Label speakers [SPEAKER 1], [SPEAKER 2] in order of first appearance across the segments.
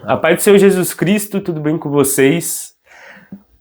[SPEAKER 1] A paz do Senhor Jesus Cristo, tudo bem com vocês?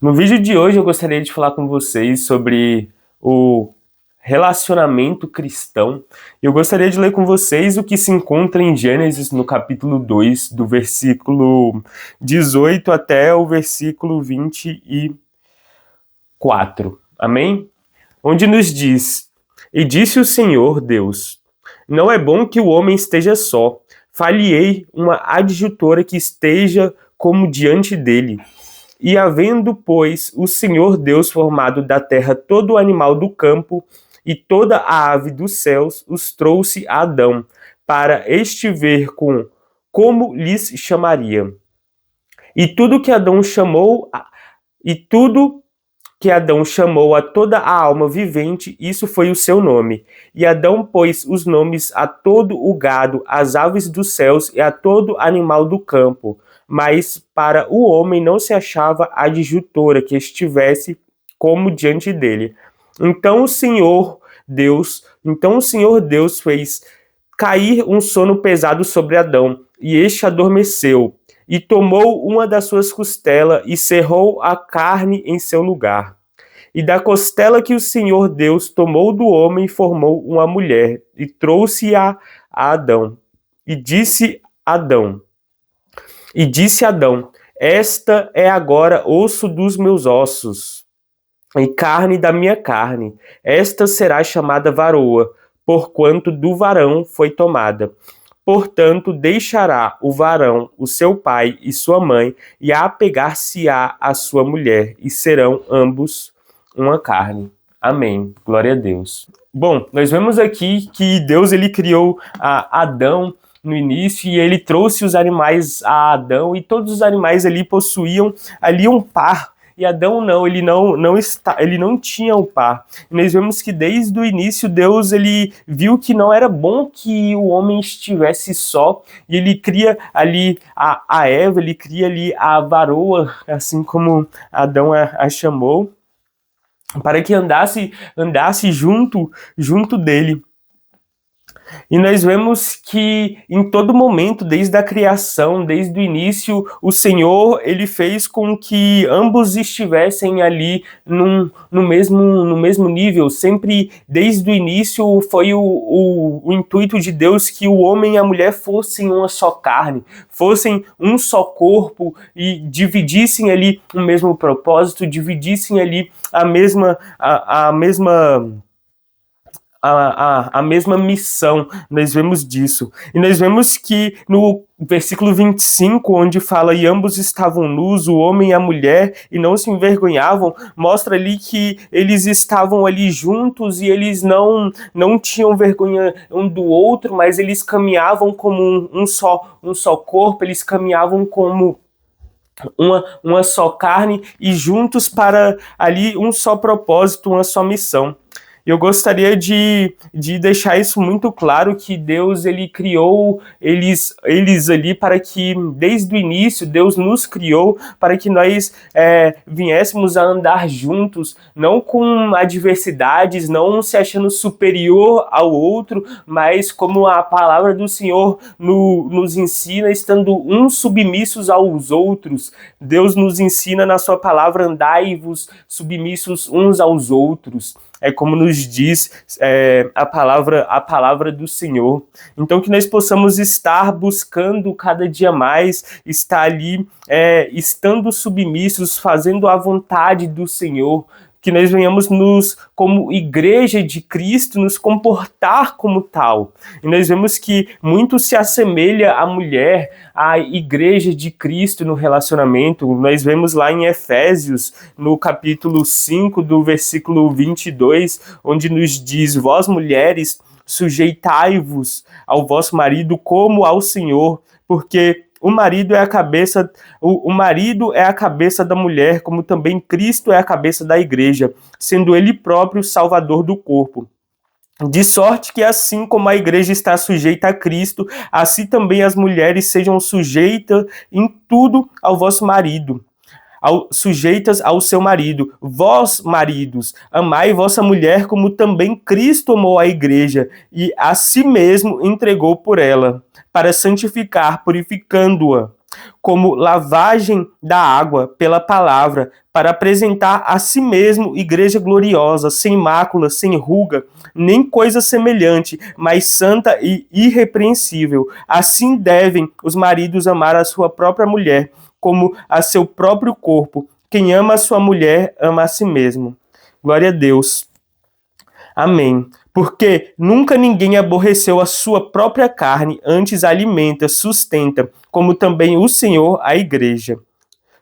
[SPEAKER 1] No vídeo de hoje eu gostaria de falar com vocês sobre o relacionamento cristão. Eu gostaria de ler com vocês o que se encontra em Gênesis, no capítulo 2, do versículo 18 até o versículo 24. Amém? Onde nos diz: E disse o Senhor Deus: Não é bom que o homem esteja só. Far-lhe-ei uma adjutora que esteja como diante dele. E havendo, pois, o Senhor Deus formado da terra todo o animal do campo e toda a ave dos céus, os trouxe a Adão, para este ver como lhes chamaria. E tudo que Adão chamou, e tudo que Adão chamou a toda a alma vivente, isso foi o seu nome. E Adão pôs os nomes a todo o gado, às aves dos céus e a todo animal do campo. Mas para o homem não se achava adjutora que estivesse como diante dele. Então o Senhor Deus fez cair um sono pesado sobre Adão, e este adormeceu. E tomou uma das suas costelas e cerrou a carne em seu lugar. E da costela que o Senhor Deus tomou do homem, formou uma mulher, e trouxe-a a Adão. E disse Adão: Esta é agora osso dos meus ossos, e carne da minha carne. Esta será chamada varoa, porquanto do varão foi tomada. Portanto, deixará o varão o seu pai e sua mãe, e apegar-se-á à sua mulher, e serão ambos uma carne. Amém. Glória a Deus. Bom, nós vemos aqui que Deus ele criou Adão no início e ele trouxe os animais a Adão, e todos os animais ali possuíam ali um par. E Adão ele não tinha o par. E nós vemos que desde o início Deus ele viu que não era bom que o homem estivesse só, e ele cria ali a Eva, ele cria ali a varoa, assim como Adão a chamou, para que andasse junto dele. E nós vemos que em todo momento, desde a criação, desde o início, o Senhor ele fez com que ambos estivessem ali no mesmo nível. Sempre desde o início foi o intuito de Deus que o homem e a mulher fossem uma só carne, fossem um só corpo e dividissem ali o mesmo propósito, dividissem ali a mesma missão. Nós vemos disso. E nós vemos que no versículo 25, onde fala: E ambos estavam nus, o homem e a mulher, e não se envergonhavam, mostra ali que eles estavam ali juntos e eles não tinham vergonha um do outro, mas eles caminhavam como um só corpo, eles caminhavam como uma só carne, e juntos para ali um só propósito, uma só missão. Eu gostaria de deixar isso muito claro, que Deus ele criou eles ali para que, desde o início, Deus nos criou para que nós viéssemos a andar juntos, não com adversidades, não se achando superior ao outro, mas como a palavra do Senhor nos ensina, estando uns submissos aos outros. Deus nos ensina na sua palavra: andai-vos submissos uns aos outros. É como nos diz a palavra do Senhor. Então, que nós possamos estar buscando cada dia mais, estar ali, estando submissos, fazendo a vontade do Senhor, que nós venhamos como igreja de Cristo, nos comportar como tal. E nós vemos que muito se assemelha a mulher à igreja de Cristo no relacionamento. Nós vemos lá em Efésios, no capítulo 5, do versículo 22, onde nos diz: Vós, mulheres, sujeitai-vos ao vosso marido como ao Senhor, porque o marido é a cabeça da mulher, como também Cristo é a cabeça da igreja, sendo ele próprio o salvador do corpo. De sorte que, assim como a igreja está sujeita a Cristo, assim também as mulheres sejam sujeitas em tudo ao vosso marido, sujeitas ao seu marido. Vós, maridos, amai vossa mulher, como também Cristo amou a igreja e a si mesmo entregou por ela, para santificar, purificando-a como lavagem da água pela palavra, para apresentar a si mesmo igreja gloriosa, sem mácula, sem ruga, nem coisa semelhante, mas santa e irrepreensível. Assim devem os maridos amar a sua própria mulher, como a seu próprio corpo. Quem ama a sua mulher, ama a si mesmo. Glória a Deus. Amém. Porque nunca ninguém aborreceu a sua própria carne, antes a alimenta, sustenta, como também o Senhor a igreja.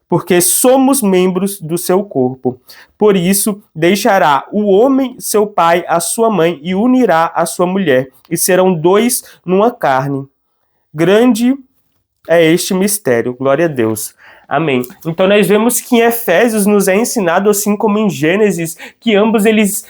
[SPEAKER 1] Porque somos membros do seu corpo. Por isso, deixará o homem seu pai a sua mãe e unirá a sua mulher, e serão dois numa carne. Grande é este mistério. Glória a Deus. Amém. Então nós vemos que em Efésios nos é ensinado, assim como em Gênesis, que ambos eles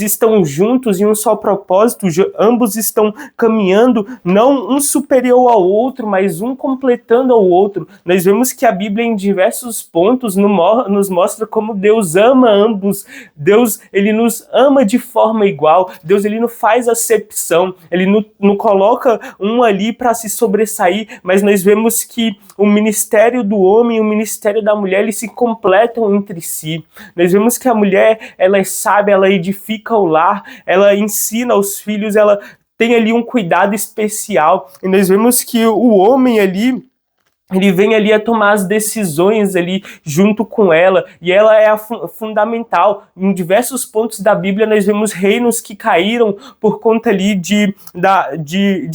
[SPEAKER 1] estão juntos em um só propósito, ambos estão caminhando, não um superior ao outro, mas um completando ao outro. Nós vemos que a Bíblia em diversos pontos nos mostra como Deus ama ambos. Deus, ele nos ama de forma igual. Deus, ele não faz acepção, ele não coloca um ali para se sobressair, mas nós vemos que o ministério do homem e o ministério da mulher, eles se completam entre si. Nós vemos que a mulher, ela é sábia, ela edifica o lar, ela ensina aos filhos, ela tem ali um cuidado especial. E nós vemos que o homem ali, ele vem ali a tomar as decisões ali junto com ela, e ela é fundamental. Em diversos pontos da Bíblia nós vemos reinos que caíram por conta ali de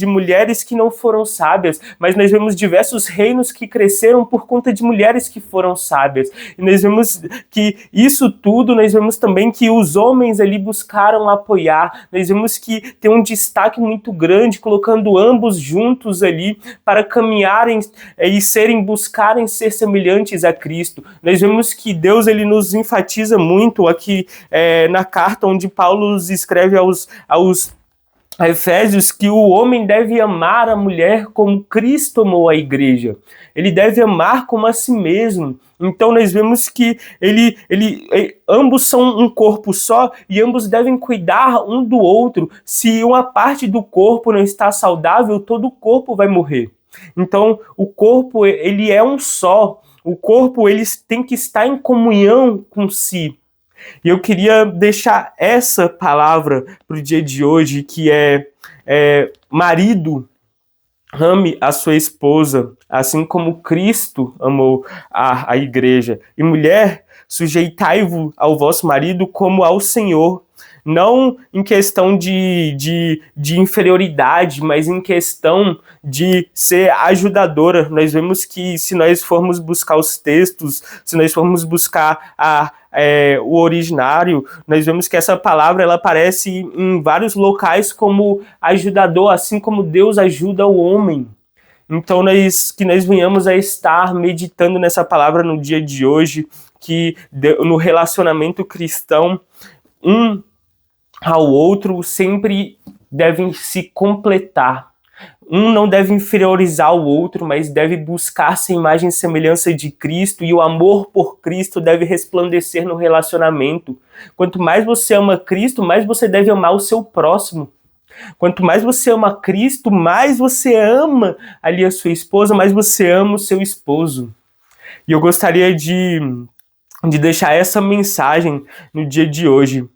[SPEAKER 1] mulheres que não foram sábias, mas nós vemos diversos reinos que cresceram por conta de mulheres que foram sábias. E nós vemos que isso tudo, nós vemos também que os homens ali buscaram apoiar, nós vemos que tem um destaque muito grande, colocando ambos juntos ali para caminharem e buscarem ser semelhantes a Cristo. Nós vemos que Deus, ele nos enfatiza muito aqui na carta onde Paulo escreve aos Efésios, que o homem deve amar a mulher como Cristo amou a igreja. Ele deve amar como a si mesmo. Então nós vemos que ambos são um corpo só e ambos devem cuidar um do outro. Se uma parte do corpo não está saudável, todo o corpo vai morrer. Então, o corpo, ele é um só. O corpo, ele tem que estar em comunhão com si. E eu queria deixar essa palavra para o dia de hoje, que é marido, ame a sua esposa, assim como Cristo amou a igreja. E mulher, sujeitai-vos ao vosso marido como ao Senhor. Não em questão de inferioridade, mas em questão de ser ajudadora. Nós vemos que se nós formos buscar os textos, se nós formos buscar o originário, nós vemos que essa palavra ela aparece em vários locais como ajudador, assim como Deus ajuda o homem. Então que nós venhamos a estar meditando nessa palavra no dia de hoje, que no relacionamento cristão, um ao outro sempre devem se completar. Um não deve inferiorizar o outro, mas deve buscar-se a imagem e semelhança de Cristo, e o amor por Cristo deve resplandecer no relacionamento. Quanto mais você ama Cristo, mais você deve amar o seu próximo. Quanto mais você ama Cristo, mais você ama ali a sua esposa, mais você ama o seu esposo. E eu gostaria de deixar essa mensagem no dia de hoje.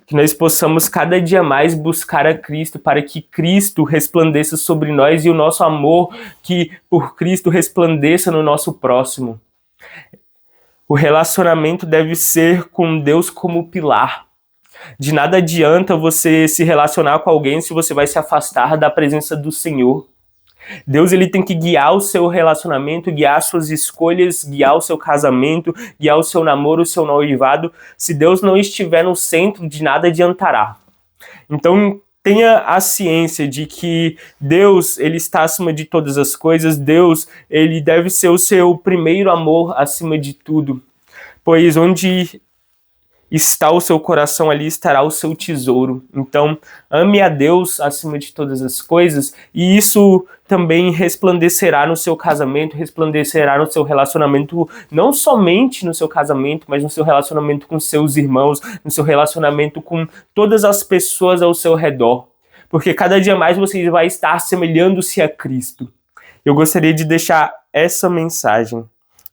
[SPEAKER 1] Que nós possamos cada dia mais buscar a Cristo, para que Cristo resplandeça sobre nós e o nosso amor que por Cristo resplandeça no nosso próximo. O relacionamento deve ser com Deus como pilar. De nada adianta você se relacionar com alguém se você vai se afastar da presença do Senhor. Deus, ele tem que guiar o seu relacionamento, guiar suas escolhas, guiar o seu casamento, guiar o seu namoro, o seu noivado. Se Deus não estiver no centro, de nada adiantará. Então, tenha a ciência de que Deus, ele está acima de todas as coisas. Deus, ele deve ser o seu primeiro amor acima de tudo. Pois onde está o seu coração, ali estará o seu tesouro. Então, ame a Deus acima de todas as coisas, e isso também resplandecerá no seu casamento, resplandecerá no seu relacionamento, não somente no seu casamento, mas no seu relacionamento com seus irmãos, no seu relacionamento com todas as pessoas ao seu redor. Porque cada dia mais você vai estar assemelhando-se a Cristo. eu gostaria de deixar essa mensagem.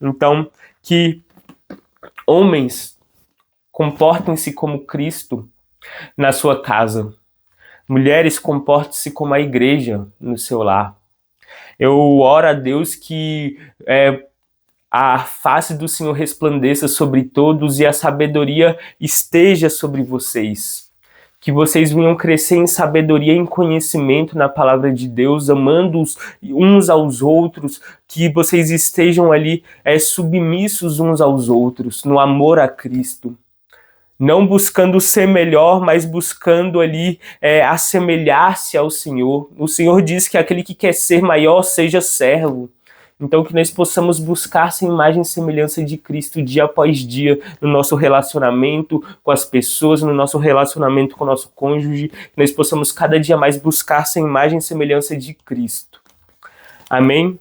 [SPEAKER 1] Então, que homens comportem-se como Cristo na sua casa. Mulheres, comportem-se como a igreja no seu lar. Eu oro a Deus que a face do Senhor resplandeça sobre todos e a sabedoria esteja sobre vocês. Que vocês venham crescer em sabedoria e em conhecimento na palavra de Deus, amando uns aos outros, que vocês estejam ali submissos uns aos outros, no amor a Cristo. Não buscando ser melhor, mas buscando ali assemelhar-se ao Senhor. O Senhor diz que aquele que quer ser maior seja servo. Então que nós possamos buscar essa imagem e semelhança de Cristo dia após dia no nosso relacionamento com as pessoas, no nosso relacionamento com o nosso cônjuge, que nós possamos cada dia mais buscar essa imagem e semelhança de Cristo. Amém?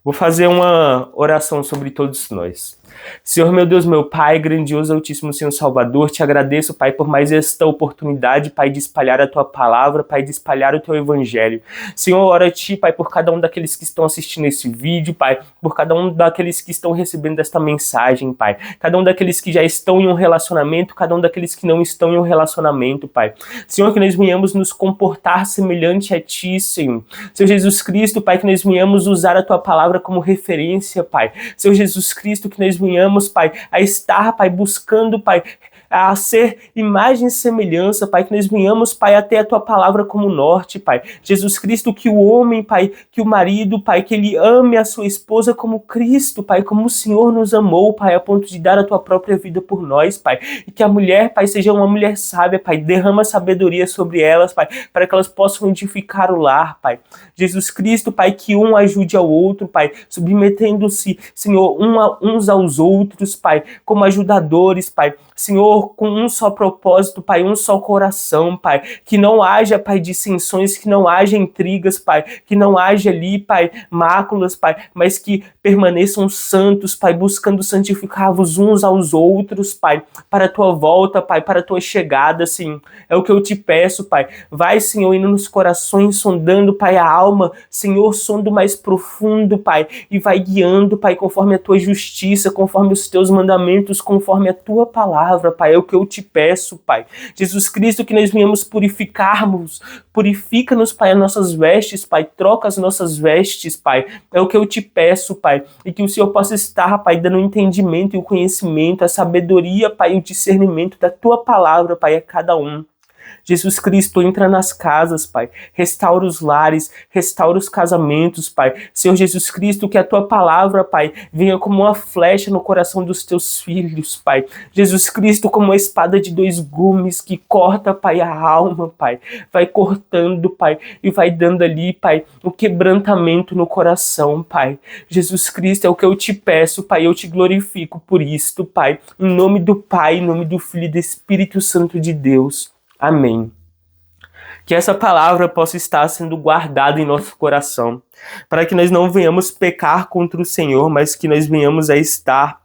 [SPEAKER 1] Vou fazer uma oração sobre todos nós. Senhor, meu Deus, meu Pai, grandioso, altíssimo Senhor Salvador, te agradeço, Pai, por mais esta oportunidade, Pai, de espalhar a Tua palavra, Pai, de espalhar o Teu Evangelho. Senhor, oro a Ti, Pai, por cada um daqueles que estão assistindo esse vídeo, Pai, por cada um daqueles que estão recebendo esta mensagem, Pai, cada um daqueles que já estão em um relacionamento, cada um daqueles que não estão em um relacionamento, Pai. Senhor, que nós venhamos nos comportar semelhante a Ti, Senhor. Senhor Jesus Cristo, Pai, que nós venhamos usar a Tua palavra como referência, Pai. Senhor Jesus Cristo, que nós venhamos, Pai, a estar, Pai, buscando, Pai, a ser imagem e semelhança, Pai, que nós venhamos, Pai, até a Tua palavra como norte, Pai. Jesus Cristo, que o homem, Pai, que o marido, Pai, que ele ame a sua esposa como Cristo, Pai, como o Senhor nos amou, Pai, a ponto de dar a Tua própria vida por nós, Pai. E que a mulher, Pai, seja uma mulher sábia, Pai, derrama sabedoria sobre elas, Pai, para que elas possam edificar o lar, Pai. Jesus Cristo, Pai, que um ajude ao outro, Pai, submetendo-se, Senhor, uns aos outros, Pai, como ajudadores, Pai. Senhor, com um só propósito, Pai, um só coração, Pai, que não haja, Pai, dissensões, que não haja intrigas, Pai, que não haja ali, Pai, máculas, Pai, mas que permaneçam santos, Pai, buscando santificar-vos uns aos outros, Pai, para a Tua volta, Pai, para a Tua chegada, Senhor. É o que eu te peço, Pai. Vai, Senhor, indo nos corações, sondando, Pai, a alma, Senhor, sondo mais profundo, Pai, e vai guiando, Pai, conforme a Tua justiça, conforme os Teus mandamentos, conforme a Tua palavra, Pai, é o que eu te peço, Pai. Jesus Cristo, que nós venhamos purificarmos, purifica-nos, Pai, as nossas vestes, Pai, troca as nossas vestes, Pai, é o que eu te peço, Pai, e que o Senhor possa estar, Pai, dando o entendimento e o conhecimento, a sabedoria, Pai, e o discernimento da Tua palavra, Pai, a cada um. Jesus Cristo, entra nas casas, Pai, restaura os lares, restaura os casamentos, Pai. Senhor Jesus Cristo, que a Tua palavra, Pai, venha como uma flecha no coração dos Teus filhos, Pai. Jesus Cristo, como uma espada de dois gumes que corta, Pai, a alma, Pai. Vai cortando, Pai, e vai dando ali, Pai, o quebrantamento no coração, Pai. Jesus Cristo, é o que eu te peço, Pai, eu te glorifico por isto, Pai. Em nome do Pai, em nome do Filho e do Espírito Santo de Deus. Amém. Que essa palavra possa estar sendo guardada em nosso coração, para que nós não venhamos pecar contra o Senhor, mas que nós venhamos a estar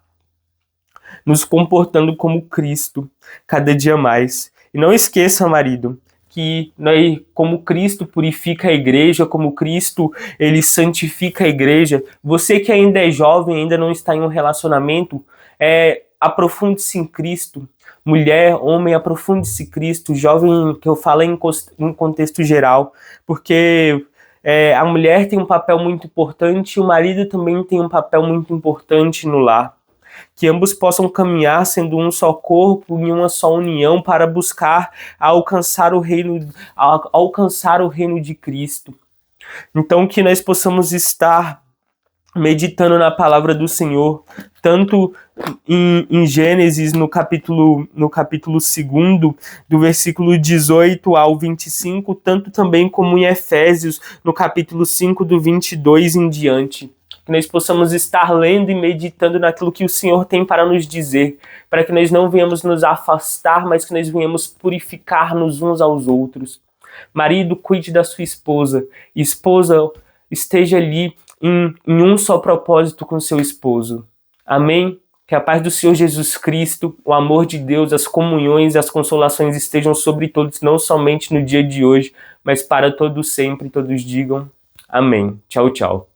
[SPEAKER 1] nos comportando como Cristo, cada dia mais. E não esqueça, marido, que nós, como Cristo purifica a igreja, como Cristo ele santifica a igreja, você que ainda é jovem, ainda não está em um relacionamento, aprofunde-se em Cristo. Mulher, homem, aprofunde-se em Cristo. Jovem, que eu falo em contexto geral, porque a mulher tem um papel muito importante e o marido também tem um papel muito importante no lar. Que ambos possam caminhar sendo um só corpo, em uma só união, para buscar alcançar o reino de Cristo. Então que nós possamos estar meditando na palavra do Senhor, tanto em Gênesis, no capítulo 2, do versículo 18 ao 25, tanto também como em Efésios, no capítulo 5, do 22 em diante. Que nós possamos estar lendo e meditando naquilo que o Senhor tem para nos dizer, para que nós não venhamos nos afastar, mas que nós venhamos purificar-nos uns aos outros. Marido, cuide da sua esposa. Esposa, esteja ali em um só propósito com seu esposo. Amém? Que a paz do Senhor Jesus Cristo, o amor de Deus, as comunhões e as consolações estejam sobre todos, não somente no dia de hoje, mas para todos sempre. Todos digam amém. Tchau, tchau.